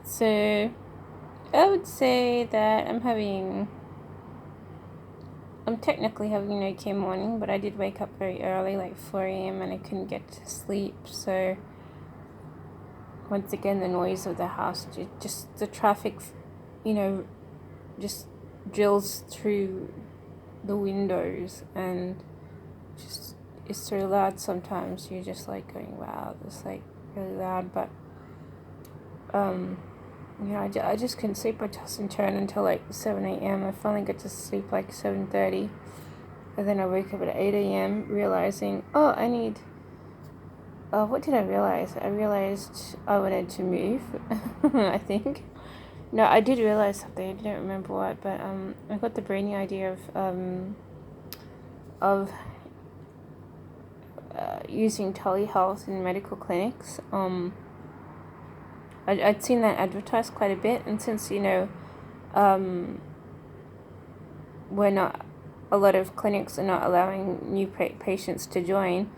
So I would say that I'm technically having an okay morning, but I did wake up very early, like 4 a.m., and I couldn't get to sleep. So once again, the noise of the house, just the traffic, you know, just drills through the windows, and just it's so loud sometimes. You're just like going, wow, it's like really loud. But um, I just couldn't sleep. I toss and turn until like 7 a.m. I finally got to sleep like 7:30. And then I woke up at 8 a.m. realizing, oh, I need. What did I realize? I realized I wanted to move. I think. No, I did realize something. I don't remember what, but I got the brainy idea of using telehealth in medical clinics. I'd seen that advertised quite a bit, and since um, we're not, a lot of clinics are not allowing new patients to join.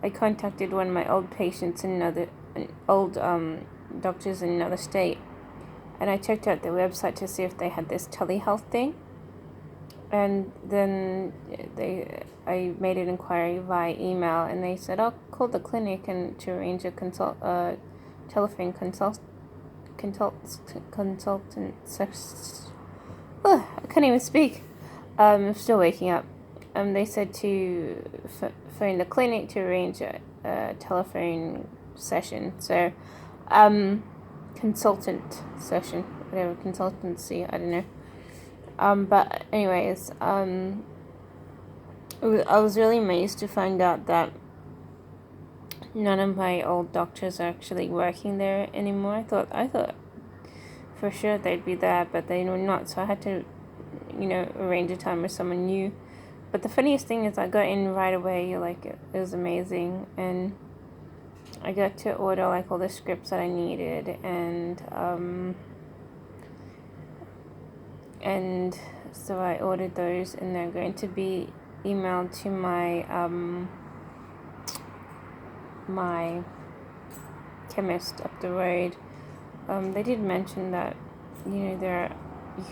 I contacted one of my old patients in old doctors in another state, and I checked out their website to see if they had this telehealth thing. And then I made an inquiry via email, and they said, "I'll call the clinic and to arrange a telephone consultant." I can't even speak. I'm still waking up. They said to phone the clinic to arrange a telephone session. So, consultant session, whatever, consultancy, I don't know. But anyways, I was really amazed to find out that none of my old doctors are actually working there anymore. I thought for sure they'd be there, but they were not. So I had to, arrange a time with someone new. But the funniest thing is I got in right away. Like it was amazing, and I got to order like all the scripts that I needed, and so I ordered those, and they're going to be emailed to my chemist up the road. They did mention that you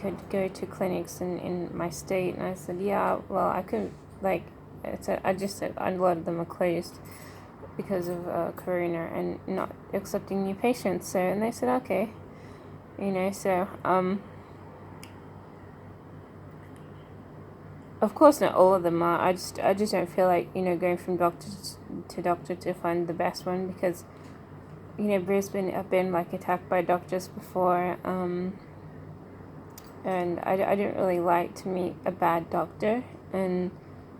could go to clinics in my state, and I said, yeah, well, I could, like, I just said a lot of them are closed because of corona and not accepting new patients. So, and they said, okay, so of course not all of them are. I just don't feel like going from doctor to doctor to find the best one, because Brisbane, I've been like attacked by doctors before, and I don't really like to meet a bad doctor, and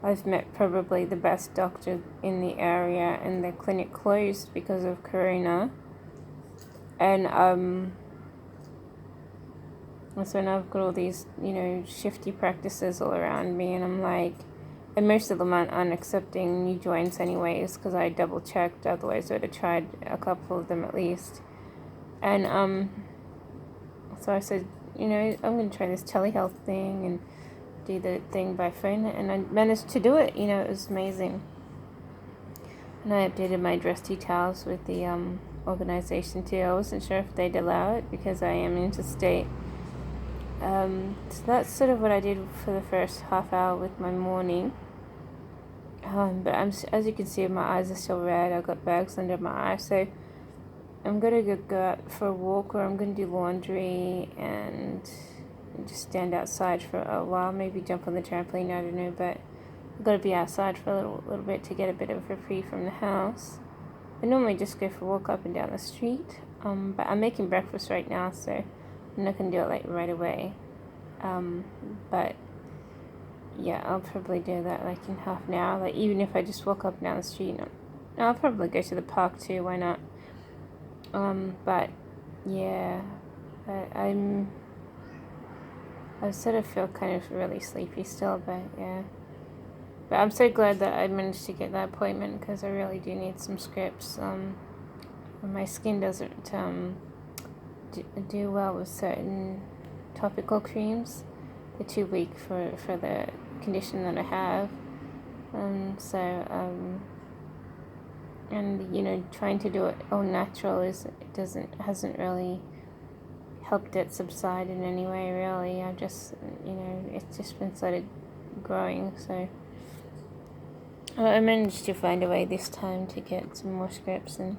I've met probably the best doctor in the area, and their clinic closed because of corona, and so now I've got all these shifty practices all around me, and I'm like, and most of them aren't accepting new joints anyways, because I double checked, otherwise I would have tried a couple of them at least. And so I said, I'm going to try this telehealth thing and do the thing by phone, and I managed to do it. It was amazing. And I updated my address details with the organization too. I wasn't sure if they'd allow it because I am interstate. So that's sort of what I did for the first half hour with my morning. But as you can see, my eyes are still red. I've got bags under my eyes, so I'm gonna go out for a walk, or I'm gonna do laundry and just stand outside for a while. Maybe jump on the trampoline. I don't know, but I've got to be outside for a little bit to get a bit of reprieve from the house. I normally just go for a walk up and down the street. But I'm making breakfast right now, so I'm not gonna do it like right away. But yeah, I'll probably do that like in half an hour. Like even if I just walk up and down the street, I'll probably go to the park too. Why not? But yeah, I sort of feel kind of really sleepy still, but yeah. But I'm so glad that I managed to get that appointment, because I really do need some scripts. My skin doesn't do well with certain topical creams. They're too weak for the condition that I have. And trying to do it all natural hasn't really helped it subside in any way, really. I've just, it's just been sort of growing, so I managed to find a way this time to get some more scripts, and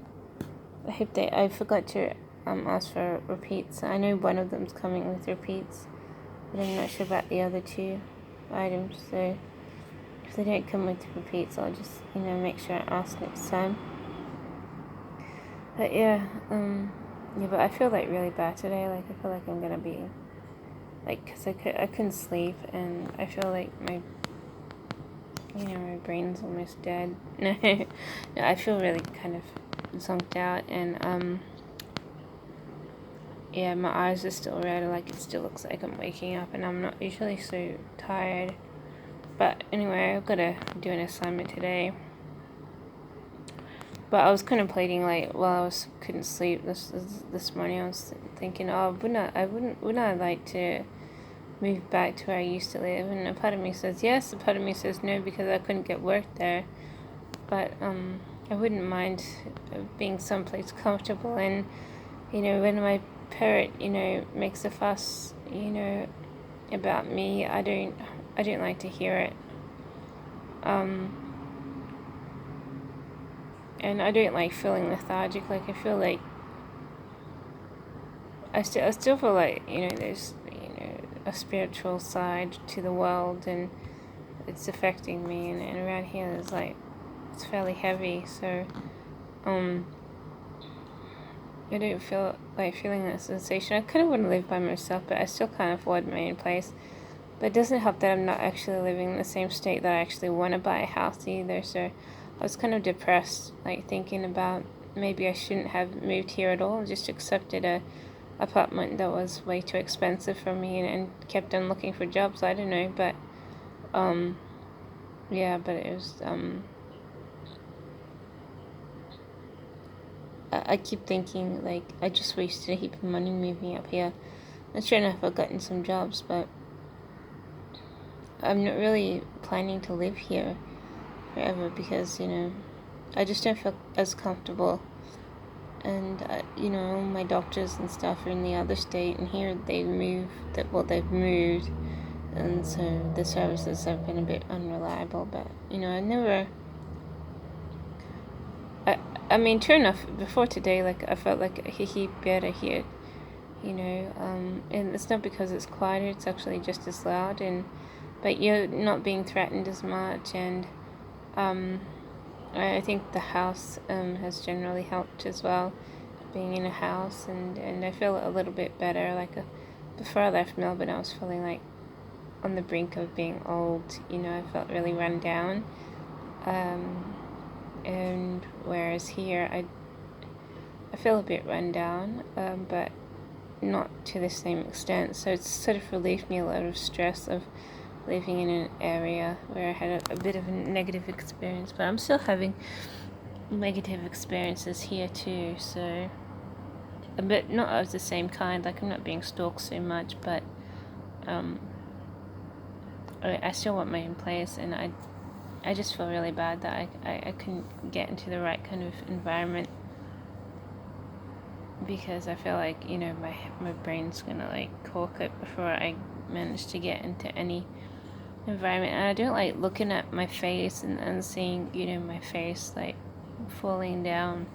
I forgot to ask for repeats. I know one of them's coming with repeats, but I'm not sure about the other two items, so if they don't come with repeats, I'll just, make sure I ask next time. But but I feel like really bad today. Like, I feel like I'm gonna be, like, because I couldn't sleep, and I feel like my brain's almost dead. No, I feel really kind of zonked out, and my eyes are still red. Like, it still looks like I'm waking up, and I'm not usually so tired. But anyway, I've got to do an assignment today. But I was contemplating, like, while couldn't sleep this morning, I was thinking, wouldn't I like to move back to where I used to live? And a part of me says yes, a part of me says no, because I couldn't get work there. But I wouldn't mind being someplace comfortable. And when my parrot makes a fuss about me, I don't like to hear it. And I don't like feeling lethargic. Like, I feel like I still feel like there's a spiritual side to the world, and it's affecting me. And around here, there's like, it's fairly heavy. So I don't feel like feeling that sensation. I kind of want to live by myself, but I still can't afford my own place. But it doesn't help that I'm not actually living in the same state that I actually want to buy a house either. So I was kind of depressed, like, thinking about maybe I shouldn't have moved here at all, just accepted a apartment that was way too expensive for me, and kept on looking for jobs. I don't know, but but it was I keep thinking, like, I just wasted a heap of money moving up here. And sure enough, I've gotten some jobs, but I'm not really planning to live here forever, because I just don't feel as comfortable. And all my doctors and stuff are in the other state, and here they've moved, and so the services have been a bit unreliable. But I mean, true enough, before today, like, I felt like a heap better here, and it's not because it's quieter, it's actually just as loud, but you're not being threatened as much. And I think the house has generally helped as well, being in a house, and I feel a little bit better. Like, before I left Melbourne, I was feeling like on the brink of being old. I felt really run down, and whereas here I feel a bit run down, but not to the same extent. So it's sort of relieved me a lot of stress of living in an area where I had a bit of a negative experience. But I'm still having negative experiences here too, so but not of the same kind. Like, I'm not being stalked so much, but I still want my own place, and I just feel really bad that I couldn't get into the right kind of environment, because I feel like my brain's gonna, like, cork it before I manage to get into any environment. And I don't like looking at my face and seeing my face, like, falling down.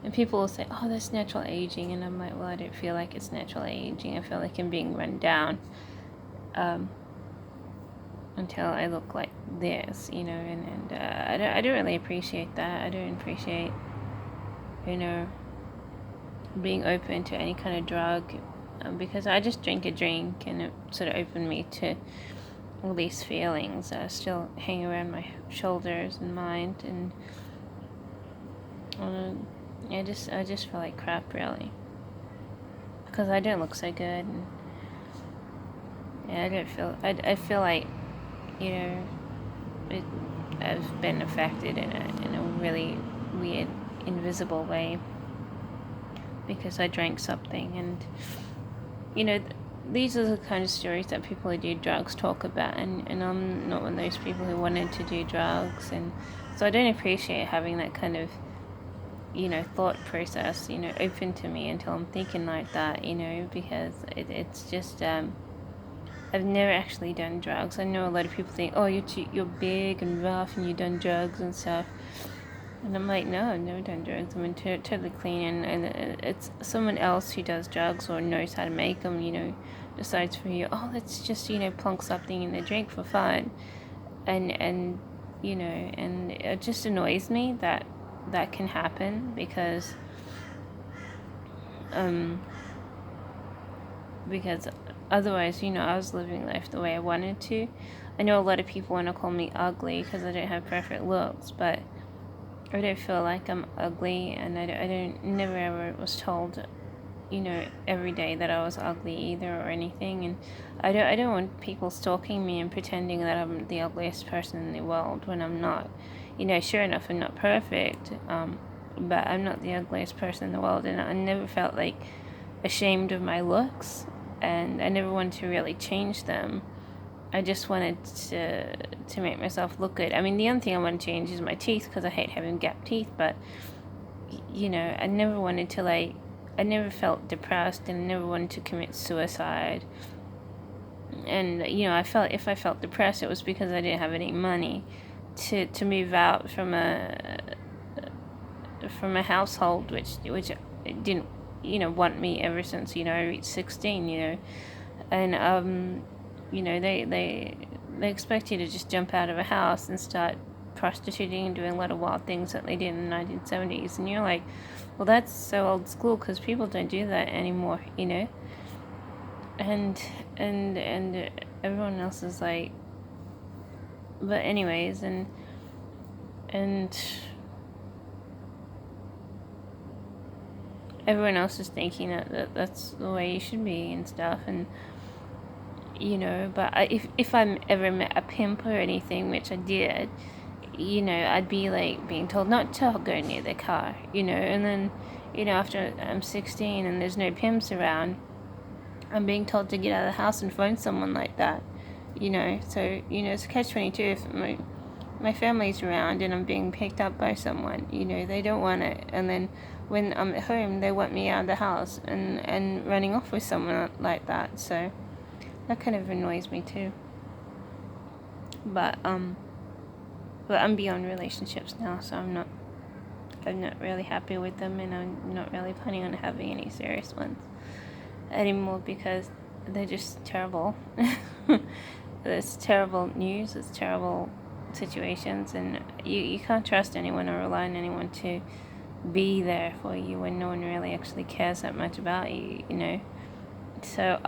And people will say, oh, that's natural aging, and I'm like, well, I don't feel like it's natural aging. I feel like I'm being run down until I look like this, and I don't really appreciate that. I don't appreciate being open to any kind of drug, because I just drink a drink, and it sort of opened me to all these feelings that still hang around my shoulders and mind, and I just feel like crap, really, because I don't look so good, and I feel like I've been affected in a really weird, invisible way, because I drank something. And these are the kind of stories that people who do drugs talk about, and I'm not one of those people who wanted to do drugs, and so I don't appreciate having that kind of thought process, open to me until I'm thinking like that, because it's just, I've never actually done drugs. I know a lot of people think, oh, you're big and rough and you've done drugs and stuff. And I'm like, no, I've never done drugs. I'm totally clean. And it's someone else who does drugs or knows how to make them, decides for you, oh, let's just, plunk something in the drink for fun. And and it just annoys me that that can happen because otherwise, I was living life the way I wanted to. I know a lot of people want to call me ugly because I don't have perfect looks, but I don't feel like I'm ugly, and I don't never ever was told, every day that I was ugly either or anything, and I don't want people stalking me and pretending that I'm the ugliest person in the world when I'm not. Sure enough, I'm not perfect, but I'm not the ugliest person in the world, and I never felt like ashamed of my looks, and I never wanted to really change them. I just wanted to make myself look good. I mean, the only thing I want to change is my teeth because I hate having gap teeth. But I never wanted to I never felt depressed, and I never wanted to commit suicide. And I felt if I felt depressed, it was because I didn't have any money to move out from a household which didn't want me ever since I reached 16. And they expect you to just jump out of a house and start prostituting and doing a lot of wild things that they did in the 1970s, and you're like, well, that's so old school because people don't do that anymore. And everyone else is like, but anyways, and everyone else is thinking that that's the way you should be and stuff, and but if I ever met a pimp or anything, which I did, I'd be like being told not to go near their car, and then after I'm 16 and there's no pimps around, I'm being told to get out of the house and phone someone like that, so it's a catch-22. If my family's around and I'm being picked up by someone, they don't want it, and then when I'm at home they want me out of the house and running off with someone like that, so that kind of annoys me too. But I'm beyond relationships now, so I'm not really happy with them, and I'm not really planning on having any serious ones anymore because they're just terrible. It's terrible news, it's terrible situations, and you can't trust anyone or rely on anyone to be there for you when no one really actually cares that much about you. So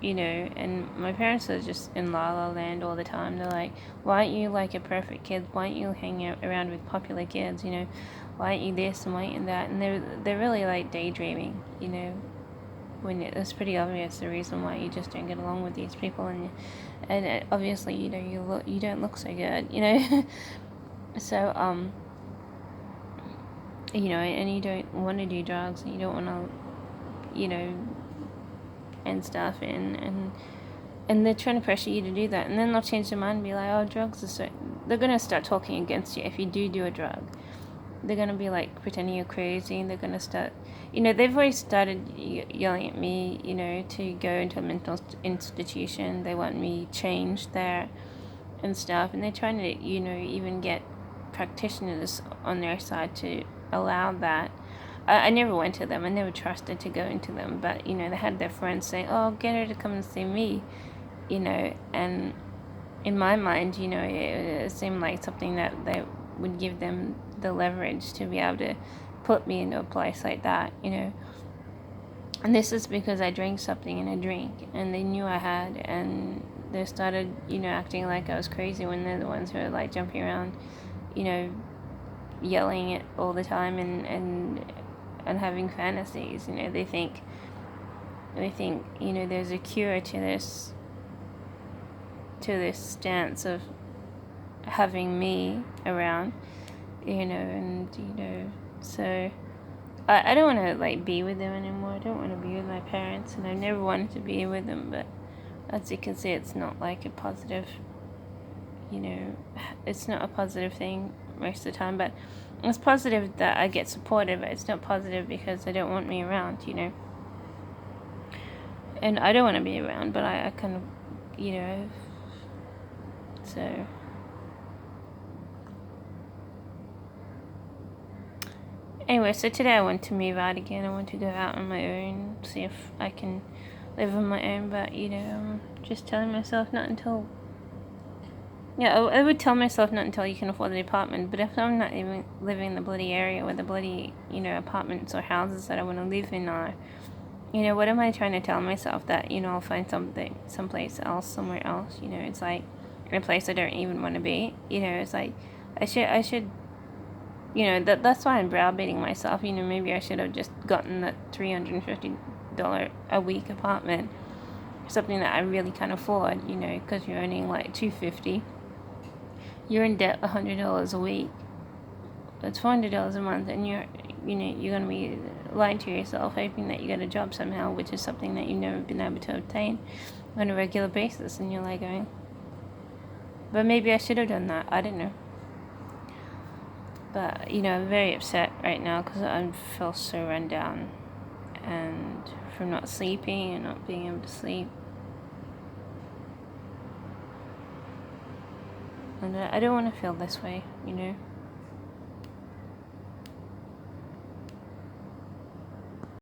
and my parents are just in La La Land all the time. They're like, why aren't you like a perfect kid? Why aren't you hanging out around with popular kids? Why aren't you this and why aren't you that? And they're really like daydreaming, when it's pretty obvious the reason why you just don't get along with these people, and obviously you don't look so good, so and you don't want to do drugs, and you don't want to and stuff, and they're trying to pressure you to do that, and then they'll change their mind and be like, oh, drugs are so, they're going to start talking against you if you do a drug. They're going to be like pretending you're crazy, and they're going to start, they've already started yelling at me, to go into a mental institution. They want me changed there and stuff, and they're trying to, even get practitioners on their side to allow that. I never went to them. I never trusted to go into them. But, they had their friends saying, oh, get her to come and see me, And in my mind, it seemed like something that they would give them the leverage to be able to put me into a place like that, And this is because I drank something in a drink. And they knew I had. And they started, acting like I was crazy when they're the ones who are, like, jumping around, yelling it all the time and having fantasies. They think there's a cure to this stance of having me around, and so I don't want to like be with them anymore. I don't want to be with my parents, and I never wanted to be with them, but as you can see, it's not like a positive, it's not a positive thing most of the time. But It's positive that I get supported, but it's not positive because they don't want me around, you know. And I don't want to be around, but I kind of, you know, so. Anyway, so today I want to move out again. I want to go out on my own, see if I can live on my own, but, you know, I'm just telling myself not until. Yeah, I would tell myself not until you can afford the apartment, but if I'm not even living in the bloody area where the bloody, you know, apartments or houses that I want to live in are, you know, what am I trying to tell myself? That, you know, I'll find something, someplace else, somewhere else, you know, it's like a place I don't even want to be, you know, it's like, I should, you know, that's why I'm browbeating myself, you know, maybe I should have just gotten that $350 a week apartment, something that I really can't afford, you know, because you're earning like $250. You're in debt $100 a week. That's $400 a month, and you're gonna be lying to yourself, hoping that you get a job somehow, which is something that you've never been able to obtain on a regular basis. And you're like going, but maybe I should have done that. I don't know. But you know, I'm very upset right now because I feel so run down, and from not sleeping and not being able to sleep. And I don't want to feel this way, you know.